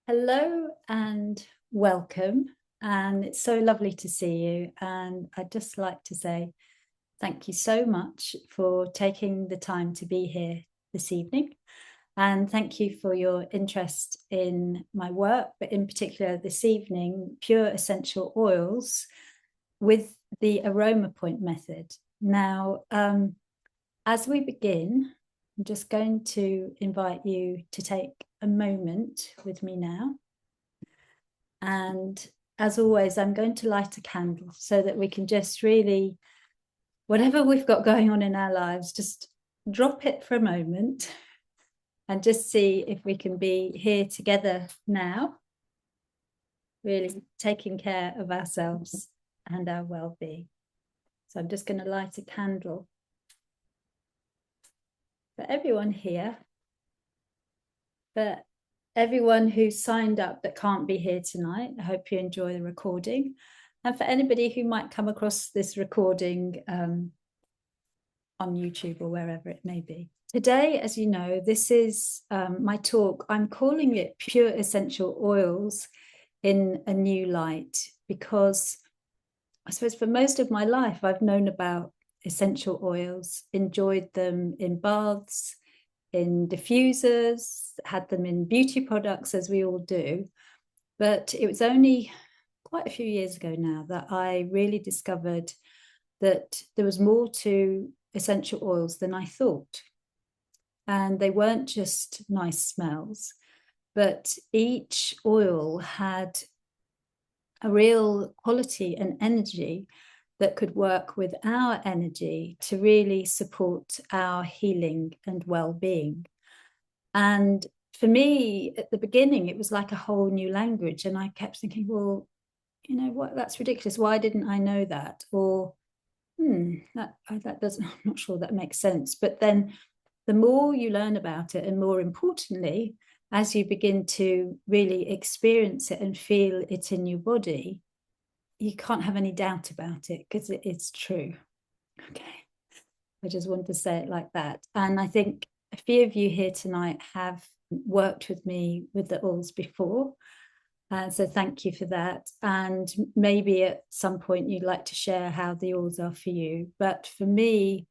Hello and welcome. And it's so lovely to see you. And I'd just like to say thank you so much for taking the time to be here this evening. And thank you for your interest in my work, but in particular this evening, pure essential oils with the Aromapoint method. Now, as we begin, I'm just going to invite you to take a moment with me now. And as always, I'm going to light a candle so that we can just really, whatever we've got going on in our lives, just drop it for a moment and just see if we can be here together now, really taking care of ourselves and our well-being. So I'm just going to light a candle for everyone here, for everyone who signed up that can't be here tonight. I hope you enjoy the recording. And for anybody who might come across this recording on YouTube or wherever it may be. Today, as you know, this is my talk. I'm calling it Pure Essential Oils in a New Light, because I suppose for most of my life, I've known about essential oils, enjoyed them in baths, in diffusers, had them in beauty products, as we all do. But it was only quite a few years ago now that I really discovered that there was more to essential oils than I thought. And they weren't just nice smells, but each oil had a real quality and energy that could work with our energy to really support our healing and well-being. And for me, at the beginning, it was like a whole new language. And I kept thinking, well, you know what, that's ridiculous. Why didn't I know that? Or, that doesn't, I'm not sure that makes sense. But then the more you learn about it, and more importantly, as you begin to really experience it and feel it in your body, you can't have any doubt about it, because it's true. Okay. I just want to say it like that. And I think a few of you here tonight have worked with me with the oils before. And so thank you for that. And maybe at some point you'd like to share how the oils are for you. But for me,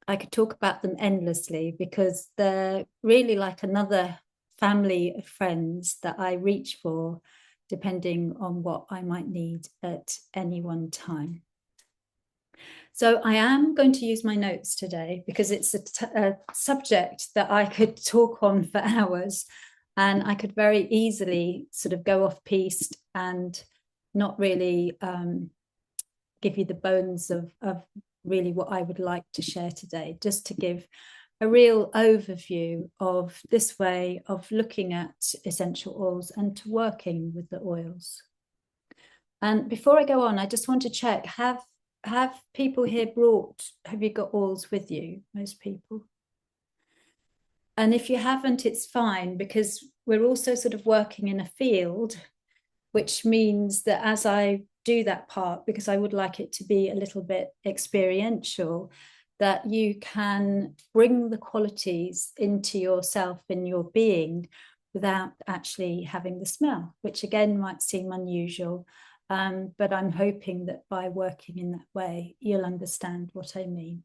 I could talk about them endlessly, because they're really like another family of friends that I reach for, depending on what I might need at any one time. So I am going to use my notes today, because it's a subject that I could talk on for hours, and I could very easily sort of go off piste and not really give you the bones of really what I would like to share today, just to give a real overview of this way of looking at essential oils and to working with the oils. And before I go on, I just want to check, have people here have you got oils with you? Most people. And if you haven't, it's fine, because we're also sort of working in a field, which means that as I do that part, because I would like it to be a little bit experiential, that you can bring the qualities into yourself, in your being, without actually having the smell, which again might seem unusual. But I'm hoping that by working in that way, you'll understand what I mean.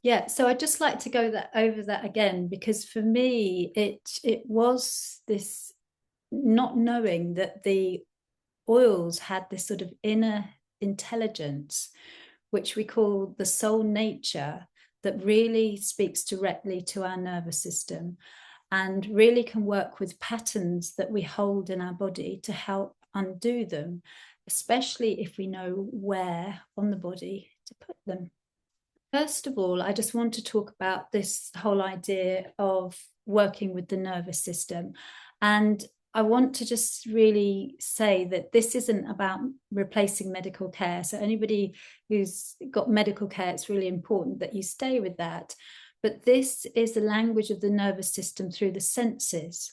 Yeah, so I'd just like to go over that again, because for me, it was this not knowing that the oils had this sort of inner intelligence, which we call the soul nature, that really speaks directly to our nervous system and really can work with patterns that we hold in our body to help undo them, especially if we know where on the body to put them. First of all, I just want to talk about this whole idea of working with the nervous system. And I want to just really say that this isn't about replacing medical care. So anybody who's got medical care, it's really important that you stay with that. But this is the language of the nervous system through the senses.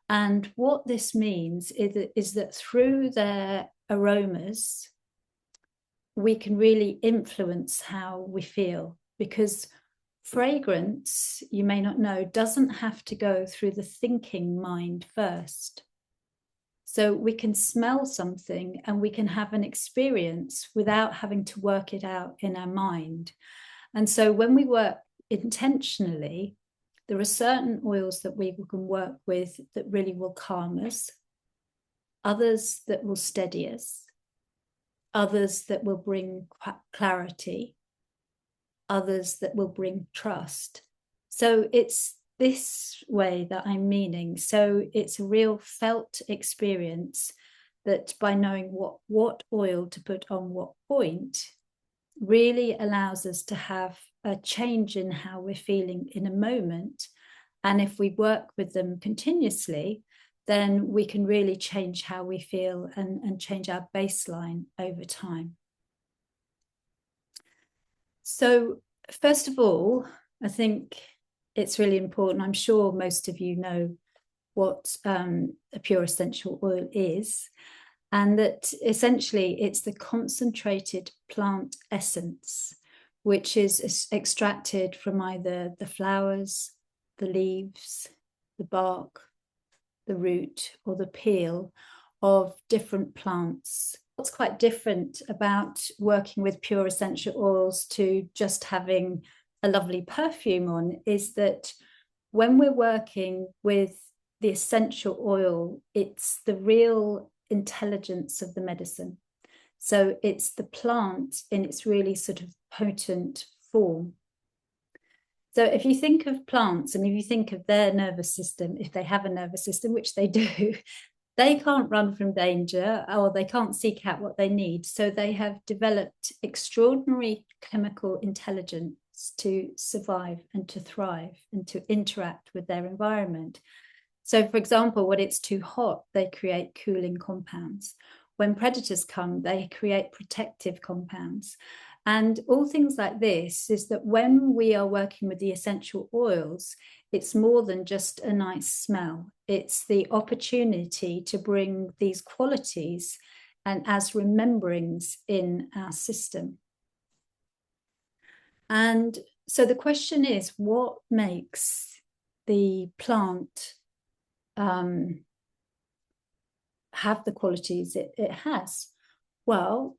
And what this means is that through their aromas, we can really influence how we feel, because fragrance, you may not know, doesn't have to go through the thinking mind first. So we can smell something and we can have an experience without having to work it out in our mind. And so when we work intentionally, there are certain oils that we can work with that really will calm us, others that will steady us, others that will bring clarity, others that will bring trust. So it's this way that I'm meaning. So it's a real felt experience that by knowing what oil to put on what point really allows us to have a change in how we're feeling in a moment. And if we work with them continuously, then we can really change how we feel and change our baseline over time. So first of all, I think it's really important. I'm sure most of you know what a pure essential oil is, and that essentially it's the concentrated plant essence, which is extracted from either the flowers, the leaves, the bark, the root, or the peel of different plants. What's quite different about working with pure essential oils to just having a lovely perfume on is that when we're working with the essential oil, it's the real intelligence of the medicine. So it's the plant in its really sort of potent form. So if you think of plants and if you think of their nervous system, if they have a nervous system, which they do, they can't run from danger or they can't seek out what they need. So they have developed extraordinary chemical intelligence to survive and to thrive and to interact with their environment. So, for example, when it's too hot, they create cooling compounds. When predators come, they create protective compounds. And all things like this is that when we are working with the essential oils, it's more than just a nice smell. It's the opportunity to bring these qualities and as rememberings in our system. And so the question is, what makes the plant have the qualities it has? Well,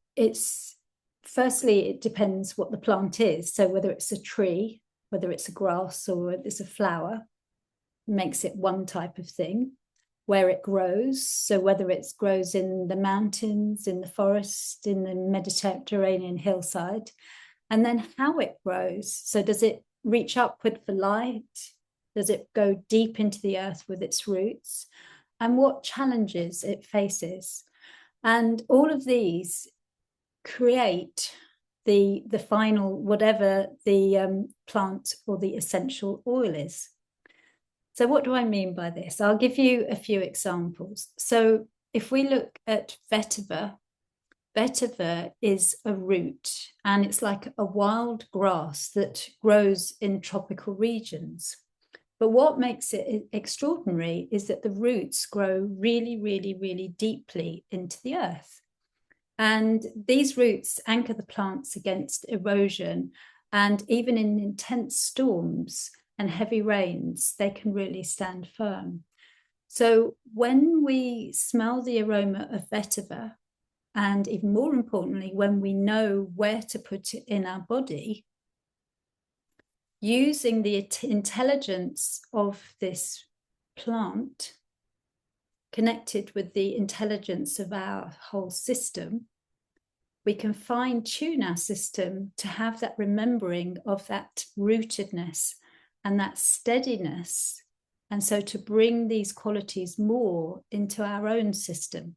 firstly, it depends what the plant is. So whether it's a tree, whether it's a grass, or whether it's a flower, makes it one type of thing. Where it grows, so whether it grows in the mountains, in the forest, in the Mediterranean hillside, and then how it grows. So does it reach upward for light? Does it go deep into the earth with its roots? And what challenges it faces? And all of these create the final, whatever the plant or the essential oil is. So what do I mean by this? I'll give you a few examples. So if we look at vetiver, vetiver is a root and it's like a wild grass that grows in tropical regions. But what makes it extraordinary is that the roots grow really, really, really deeply into the earth. And these roots anchor the plants against erosion. And even in intense storms and heavy rains, they can really stand firm. So when we smell the aroma of vetiver, and even more importantly, when we know where to put it in our body, using the intelligence of this plant connected with the intelligence of our whole system, we can fine-tune our system to have that remembering of that rootedness and that steadiness, and so to bring these qualities more into our own system.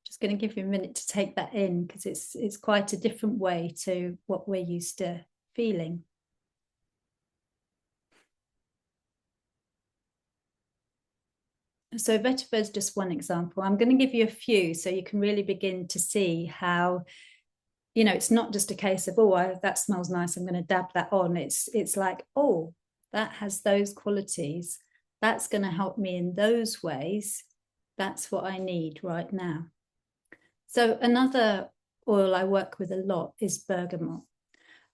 Just going to give you a minute to take that in because it's quite a different way to what we're used to feeling. So vetiver is just one example. I'm going to give you a few so you can really begin to see how, you know, it's not just a case of, oh, that smells nice, I'm going to dab that on. It's like, oh, that has those qualities. That's going to help me in those ways. That's what I need right now. So another oil I work with a lot is bergamot.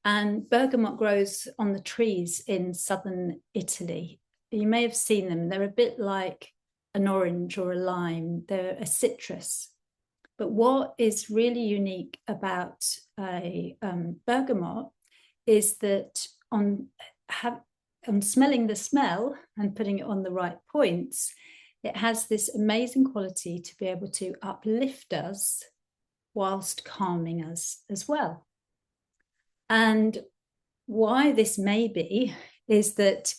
And bergamot grows on the trees in southern Italy. You may have seen them. They're a bit like an orange or a lime. They're a citrus. But what is really unique about a bergamot is that on smelling the smell and putting it on the right points, it has this amazing quality to be able to uplift us whilst calming us as well. And why this may be is that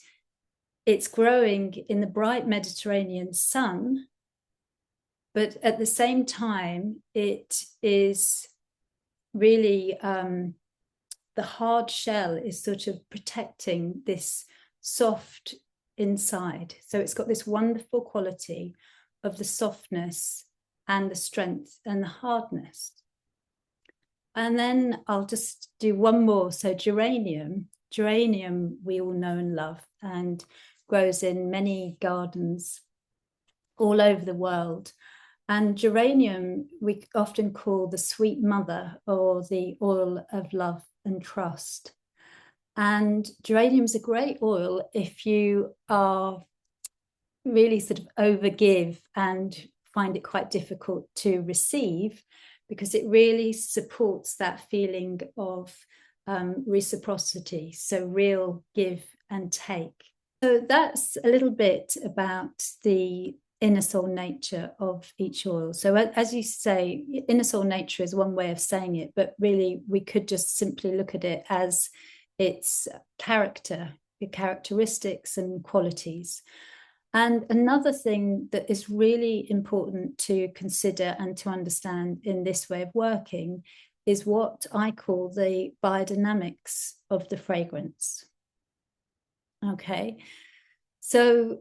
it's growing in the bright Mediterranean sun, but at the same time, it is really, the hard shell is sort of protecting this soft inside. So it's got this wonderful quality of the softness and the strength and the hardness. And then I'll just do one more. So geranium we all know and love, and grows in many gardens all over the world. And geranium we often call the sweet mother, or the oil of love and trust. And geranium is a great oil if you are really sort of overgive and find it quite difficult to receive, because it really supports that feeling of reciprocity, so real give and take. So that's a little bit about the inner soul nature of each oil. So as you say, inner soul nature is one way of saying it, but really we could just simply look at it as its character, the characteristics and qualities. And another thing that is really important to consider and to understand in this way of working is what I call the biodynamics of the fragrance. Okay, so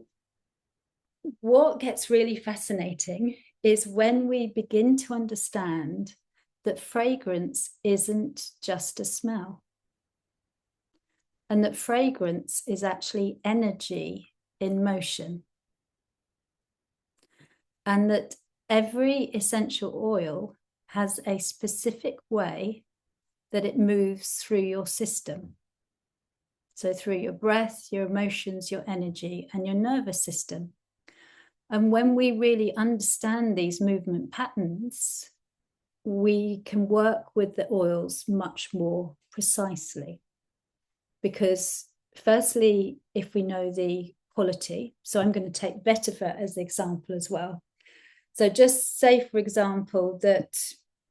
what gets really fascinating is when we begin to understand that fragrance isn't just a smell, and that fragrance is actually energy in motion, and that every essential oil has a specific way that it moves through your system. So through your breath, your emotions, your energy, and your nervous system. And when we really understand these movement patterns, we can work with the oils much more precisely. Because firstly, if we know the quality, so I'm going to take vetiver as the example as well. So just say, for example, that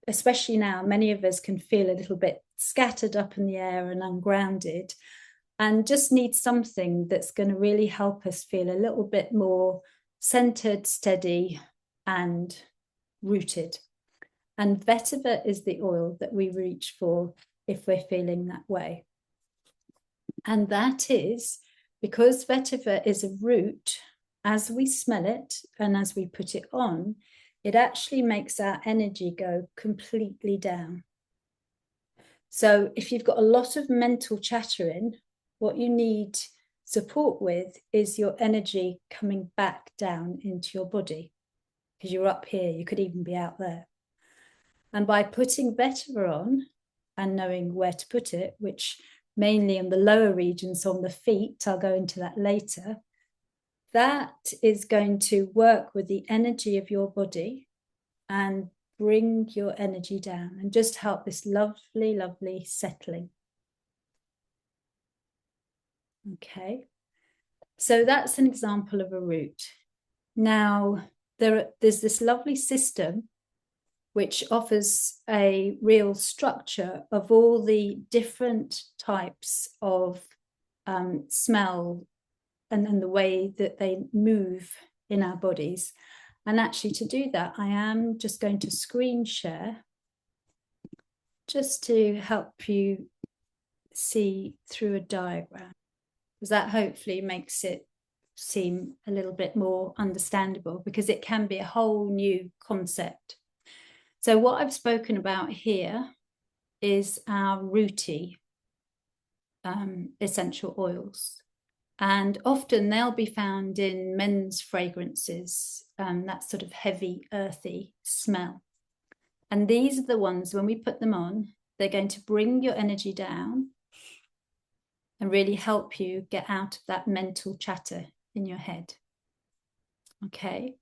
especially now, many of us can feel a little bit scattered up in the air and ungrounded, and just need something that's going to really help us feel a little bit more centered, steady, and rooted. And vetiver is the oil that we reach for if we're feeling that way. And that is because vetiver is a root. As we smell it and as we put it on, it actually makes our energy go completely down. So if you've got a lot of mental chattering, what you need support with is your energy coming back down into your body, because you're up here, you could even be out there. And by putting vetiver on and knowing where to put it, which mainly in the lower regions on the feet, I'll go into that later, that is going to work with the energy of your body and bring your energy down and just help this lovely, lovely settling. Okay, so that's an example of a root. Now, there's this lovely system which offers a real structure of all the different types of smell and the way that they move in our bodies. And actually, to do that, I am just going to screen share just to help you see through a diagram, because that hopefully makes it seem a little bit more understandable, because it can be a whole new concept. So what I've spoken about here is our rooty essential oils. And often they'll be found in men's fragrances, that sort of heavy, earthy smell. And these are the ones, when we put them on, they're going to bring your energy down and really help you get out of that mental chatter in your head. Okay.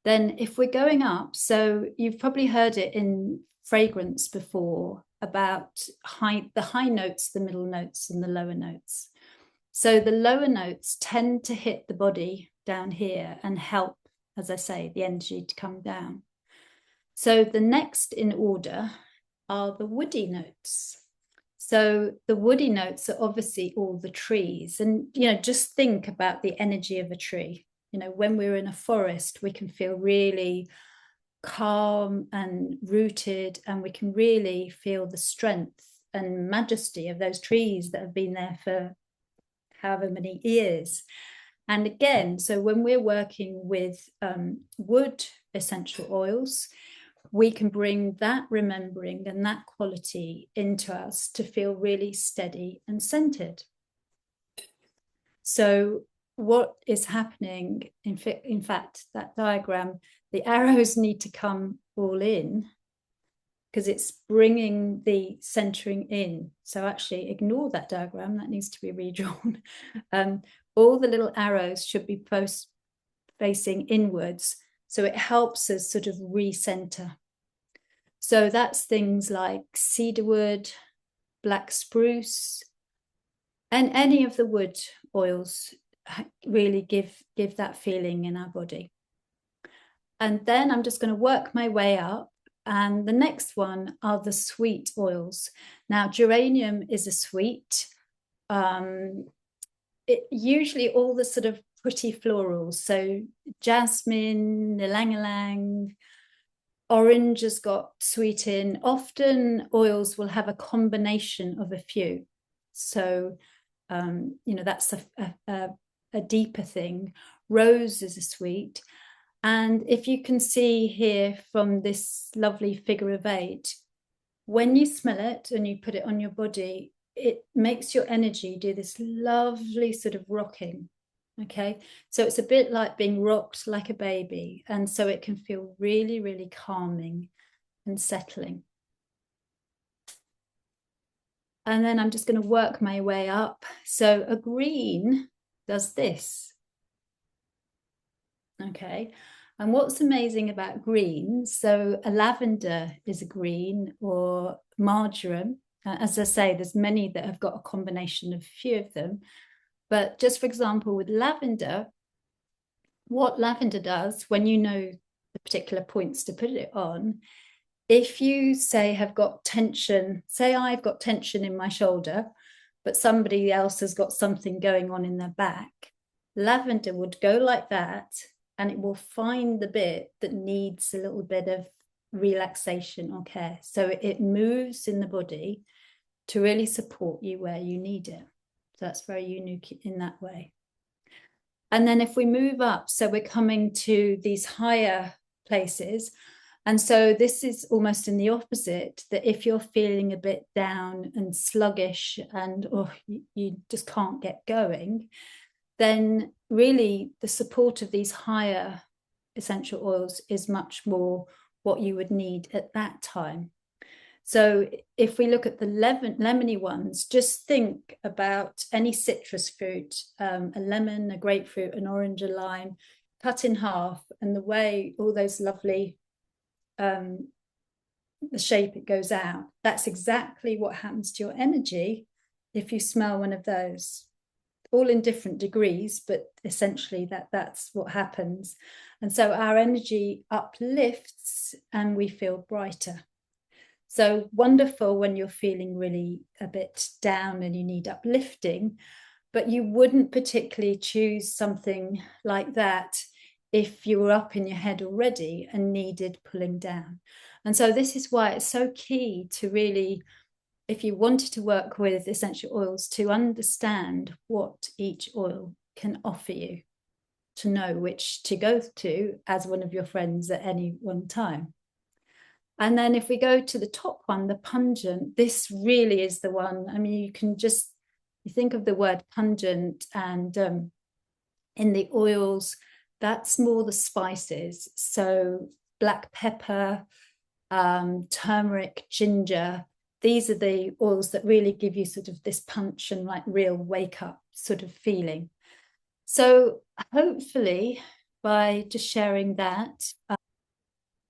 Then if we're going up, so you've probably heard it in fragrance before about the high notes, the middle notes, and the lower notes. So the lower notes tend to hit the body down here and help, as I say, the energy to come down. So the next in order are the woody notes. So the woody notes are obviously all the trees. And, just think about the energy of a tree. When we're in a forest, we can feel really calm and rooted, and we can really feel the strength and majesty of those trees that have been there for however many years. And again, so when we're working with wood essential oils, we can bring that remembering and that quality into us to feel really steady and centered. So what is happening, in fact, that diagram, the arrows need to come all in because it's bringing the centering in. So actually ignore that diagram, that needs to be redrawn. All the little arrows should be facing inwards. So it helps us sort of recenter. So that's things like cedarwood, black spruce, and any of the wood oils really give that feeling in our body. And then I'm just going to work my way up. And the next one are the sweet oils. Now, geranium is a sweet. Usually all the sort of pretty florals. So jasmine, ylang-ylang, orange has got sweet in. Often oils will have a combination of a few. So, that's a deeper thing. Rose is a sweet. And if you can see here from this lovely figure of 8, when you smell it and you put it on your body, it makes your energy do this lovely sort of rocking. Okay, so it's a bit like being rocked like a baby. And so it can feel really, really calming and settling. And then I'm just going to work my way up. So a green does this. Okay. And what's amazing about green, so a lavender is a green, or marjoram. As I say, there's many that have got a combination of a few of them. But just for example, with lavender, what lavender does, when you know the particular points to put it on, if you have got tension, say I've got tension in my shoulder, but somebody else has got something going on in their back, lavender would go like that, and it will find the bit that needs a little bit of relaxation or care. So it moves in the body to really support you where you need it. So that's very unique in that way. And then if we move up, so we're coming to these higher places. And so this is almost in the opposite, that if you're feeling a bit down and sluggish and you just can't get going, then really the support of these higher essential oils is much more what you would need at that time. So if we look at the lemony ones, just think about any citrus fruit, a lemon, a grapefruit, an orange, a lime, cut in half, and the way all those lovely, the shape it goes out, that's exactly what happens to your energy if you smell one of those. All in different degrees, but essentially that's what happens. And so our energy uplifts and we feel brighter. So wonderful when you're feeling really a bit down and you need uplifting, but you wouldn't particularly choose something like that if you were up in your head already and needed pulling down. And so this is why it's so key to really, if you wanted to work with essential oils, to understand what each oil can offer you, to know which to go to as one of your friends at any one time. And then if we go to the top one, the pungent, this really is the one. I mean, you think of the word pungent, and in the oils, that's more the spices. So black pepper, turmeric, ginger, these are the oils that really give you sort of this punch and like real wake up sort of feeling. So hopefully by just sharing that,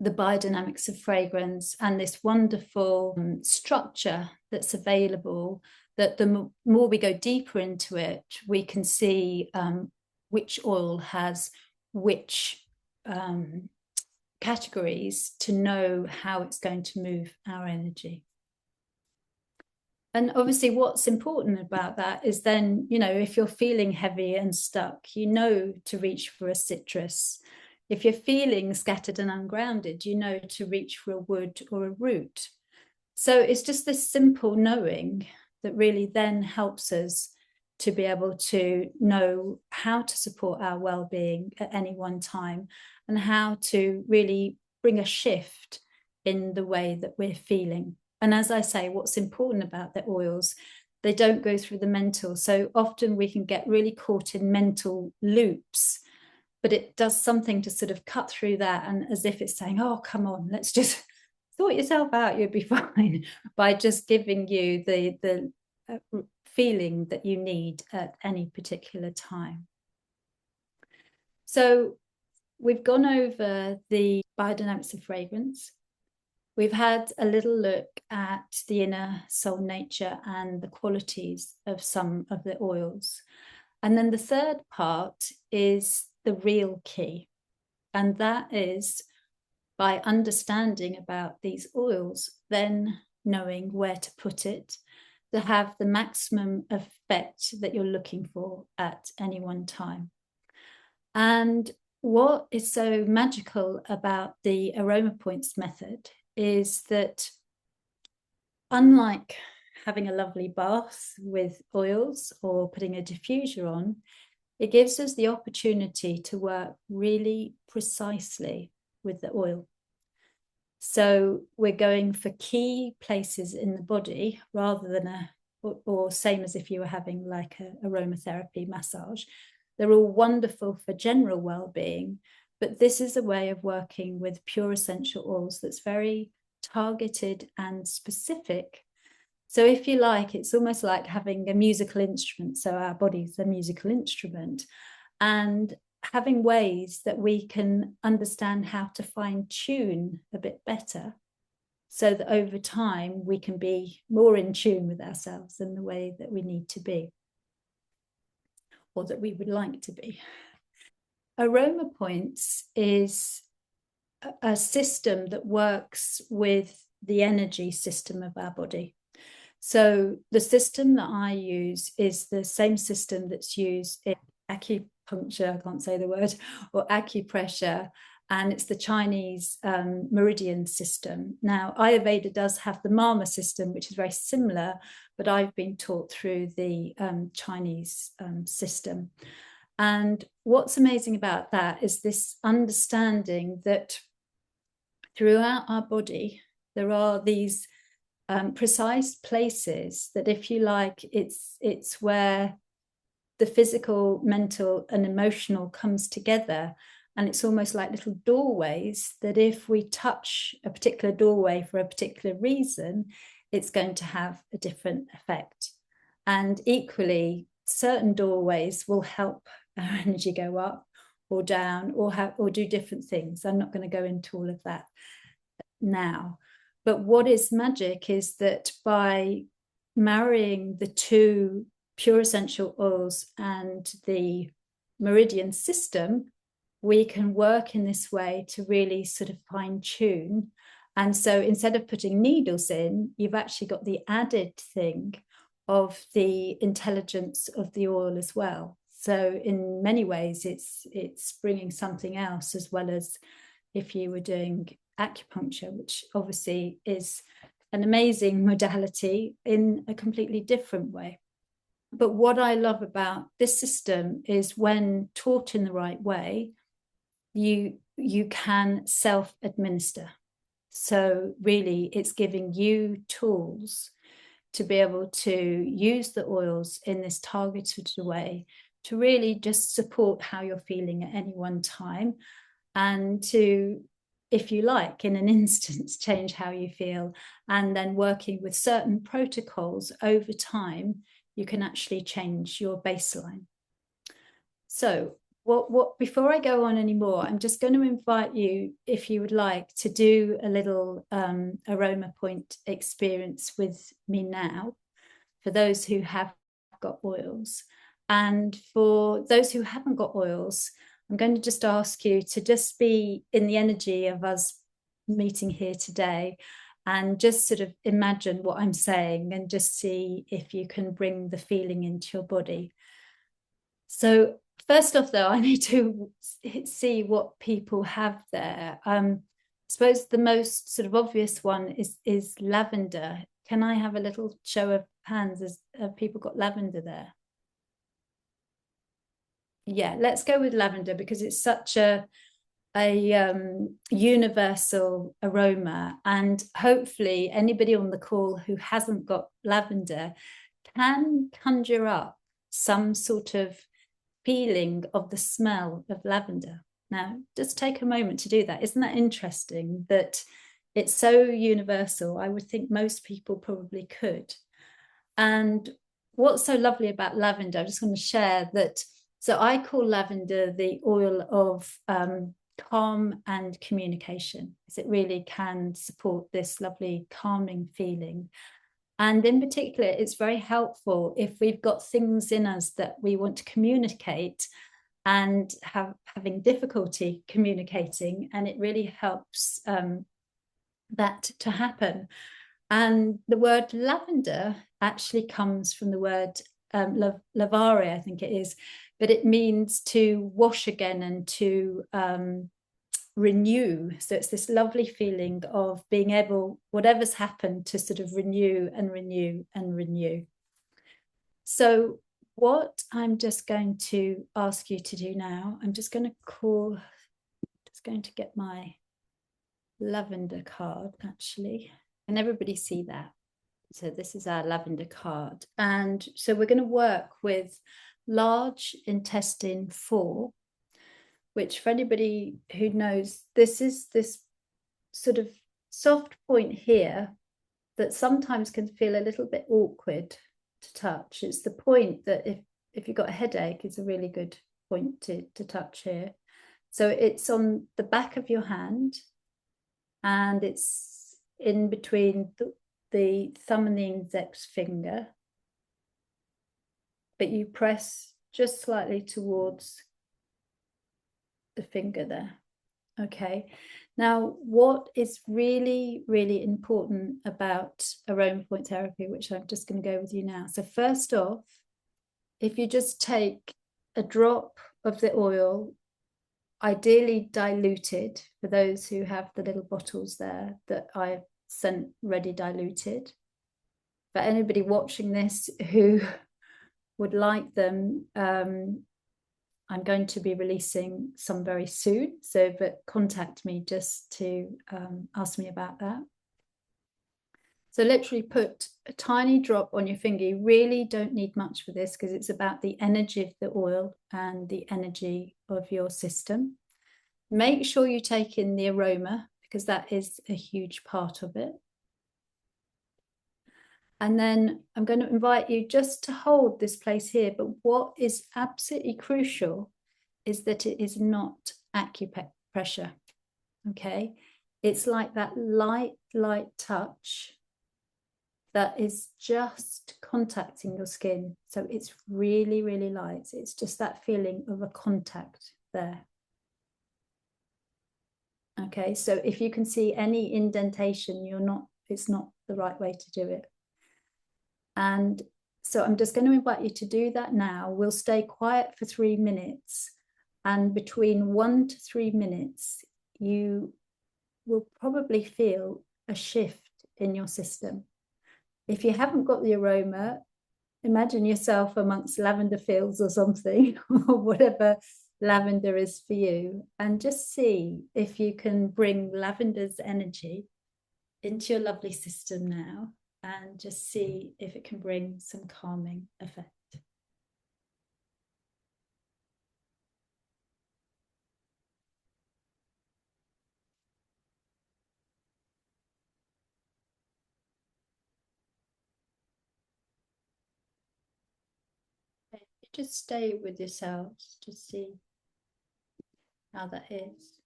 the biodynamics of fragrance and this wonderful structure that's available, that the more we go deeper into it, we can see which oil has which categories to know how it's going to move our energy. And obviously what's important about that is then, you know, if you're feeling heavy and stuck, you know to reach for a citrus. If you're feeling scattered and ungrounded, you know to reach for a wood or a root. So it's just this simple knowing that really then helps us to be able to know how to support our well-being at any one time and how to really bring a shift in the way that we're feeling. And as I say, what's important about the oils, they don't go through the mental. So often we can get really caught in mental loops, but it does something to sort of cut through that, and as if it's saying, oh, come on, let's just sort yourself out, you'll be fine, by just giving you the feeling that you need at any particular time. So we've gone over the biodynamics of fragrance. We've had a little look at the inner soul nature and the qualities of some of the oils. And then the third part is the real key. And that is by understanding about these oils, then knowing where to put it to have the maximum effect that you're looking for at any one time. And what is so magical about the Aromapoints method is that, unlike having a lovely bath with oils or putting a diffuser on, it gives us the opportunity to work really precisely with the oil. So we're going for key places in the body rather than or same as if you were having like a aromatherapy massage. They're all wonderful for general well-being, but this is a way of working with pure essential oils that's very targeted and specific. So if you like, it's almost like having a musical instrument. So our body's a musical instrument, and having ways that we can understand how to fine tune a bit better, so that over time we can be more in tune with ourselves in the way that we need to be, or that we would like to be. Aromapoints is a system that works with the energy system of our body. So the system that I use is the same system that's used in acupuncture, I can't say the word, or acupressure, and it's the Chinese meridian system. Now, Ayurveda does have the Mama system, which is very similar, but I've been taught through the Chinese system. And what's amazing about that is this understanding that throughout our body, there are these precise places that, if you like, it's where the physical, mental, and emotional comes together. And it's almost like little doorways that if we touch a particular doorway for a particular reason, it's going to have a different effect. And equally, certain doorways will help our energy go up or down, or do different things. I'm not going to go into all of that now. But what is magic is that by marrying the two pure essential oils and the meridian system, we can work in this way to really sort of fine tune. And so instead of putting needles in, you've actually got the added thing of the intelligence of the oil as well. So in many ways, it's bringing something else, as well as if you were doing acupuncture, which obviously is an amazing modality in a completely different way. But what I love about this system is when taught in the right way, you can self-administer. So really, it's giving you tools to be able to use the oils in this targeted way to really just support how you're feeling at any one time, and to if you like, in an instance, change how you feel. And then working with certain protocols over time, you can actually change your baseline. So what before I go on anymore, I'm just going to invite you, if you would like, to do a little aroma point experience with me now, for those who have got oils. And for those who haven't got oils, I'm going to just ask you to just be in the energy of us meeting here today, and just sort of imagine what I'm saying and just see if you can bring the feeling into your body. So first off, though, I need to see what people have there. I suppose the most sort of obvious one is lavender. Can I have a little show of hands? Have people got lavender there? Yeah, let's go with lavender because it's such a universal aroma, and hopefully anybody on the call who hasn't got lavender can conjure up some sort of feeling of the smell of lavender. Now, just take a moment to do that. Isn't that interesting that it's so universal? I would think most people probably could. And what's so lovely about lavender, I just want to share that. So I call lavender the oil of calm and communication, because it really can support this lovely calming feeling. And in particular, it's very helpful if we've got things in us that we want to communicate and having difficulty communicating, and it really helps that to happen. And the word lavender actually comes from the word lavare, I think it is, but it means to wash again and to renew. So it's this lovely feeling of being able, whatever's happened, to sort of renew and renew and renew. So what I'm just going to ask you to do now, I'm just going to get my lavender card, actually. Can everybody see that? So this is our lavender card. And so we're going to work with large intestine 4, which, for anybody who knows, this is this sort of soft point here that sometimes can feel a little bit awkward to touch. It's the point that if you've got a headache, it's a really good point to touch here. So it's on the back of your hand, and it's in between the thumb and the index finger, but you press just slightly towards the finger there. Okay. Now, what is really, really important about Aromapoint therapy, which I'm just going to go with you now. So first off, if you just take a drop of the oil, ideally diluted, for those who have the little bottles there that I've sent ready diluted. For anybody watching this who would like them, I'm going to be releasing some very soon, but contact me just to ask me about that. So literally put a tiny drop on your finger. You really don't need much for this because it's about the energy of the oil and the energy of your system. Make sure you take in the aroma because that is a huge part of it. And then I'm going to invite you just to hold this place here. But what is absolutely crucial is that it is not acupressure. Okay. It's like that light touch that is just contacting your skin. So it's really, really light. It's just that feeling of a contact there. Okay. So if you can see any indentation, it's not the right way to do it. And so I'm just going to invite you to do that now. We'll stay quiet for 3 minutes. And between 1 to 3 minutes, you will probably feel a shift in your system. If you haven't got the aroma, imagine yourself amongst lavender fields or something, or whatever lavender is for you. And just see if you can bring lavender's energy into your lovely system now. And just see if it can bring some calming effect. just stay with yourselves to see how that is.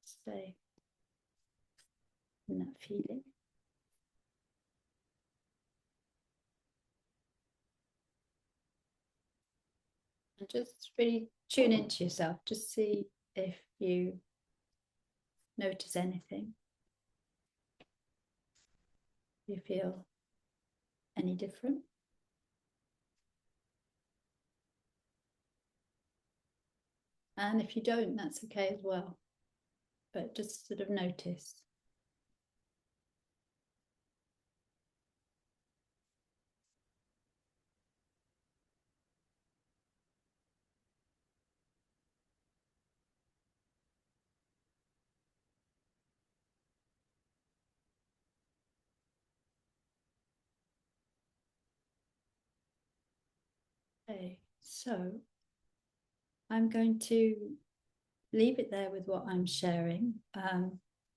Stay in that feeling. And just really tune into yourself. Just see if you notice anything. You feel any different? And if you don't, that's okay as well. But just sort of notice. Okay, so I'm going to leave it there with what I'm sharing. I'd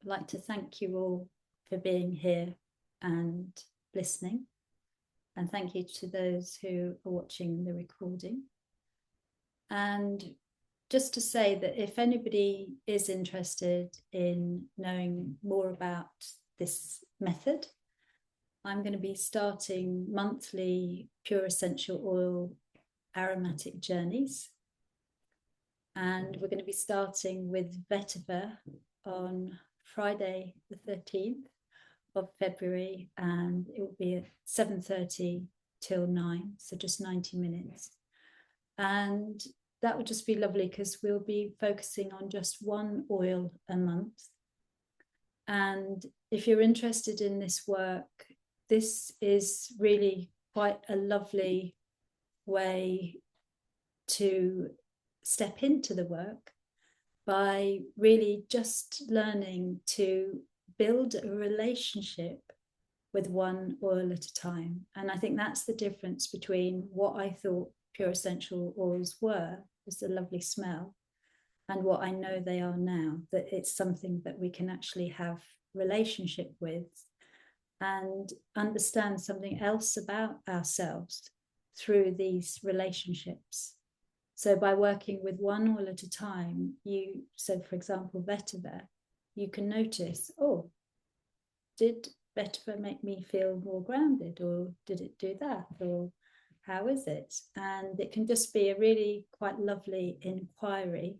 like to thank you all for being here and listening. And thank you to those who are watching the recording. And just to say that if anybody is interested in knowing more about this method, I'm going to be starting monthly pure essential oil aromatic journeys. And we're going to be starting with vetiver on Friday, the 13th of February, and it will be at 7:30 till 9, so just 90 minutes. And that would just be lovely because we'll be focusing on just one oil a month. And if you're interested in this work, this is really quite a lovely way to step into the work by really just learning to build a relationship with one oil at a time. And I think that's the difference between what I thought pure essential oils were, was the lovely smell, and what I know they are now, that it's something that we can actually have relationship with and understand something else about ourselves through these relationships. So by working with one oil at a time, so for example, vetiver, you can notice, oh, did vetiver make me feel more grounded, or did it do that, or how is it? And it can just be a really quite lovely inquiry.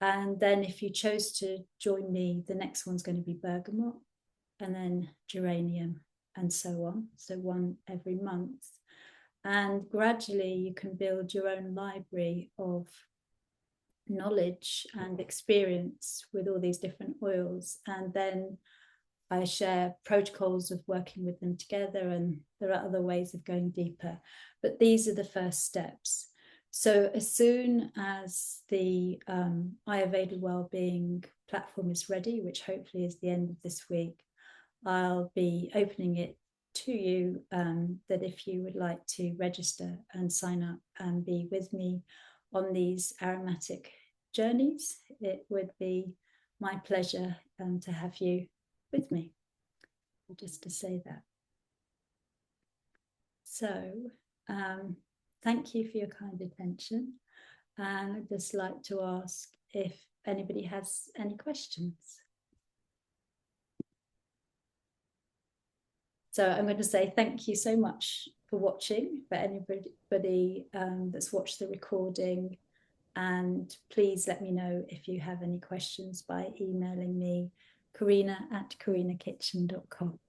And then if you chose to join me, the next one's going to be bergamot, and then geranium, and so on. So one every month. And gradually you can build your own library of knowledge and experience with all these different oils. And then I share protocols of working with them together, and there are other ways of going deeper. But these are the first steps. So as soon as the Ayurveda Wellbeing platform is ready, which hopefully is the end of this week, I'll be opening it to you, that if you would like to register and sign up and be with me on these aromatic journeys, it would be my pleasure to have you with me, just to say that. So thank you for your kind attention, and I'd just like to ask if anybody has any questions. So I'm going to say thank you so much for watching, for anybody that's watched the recording. And please let me know if you have any questions by emailing me, karina@karinakitchen.com.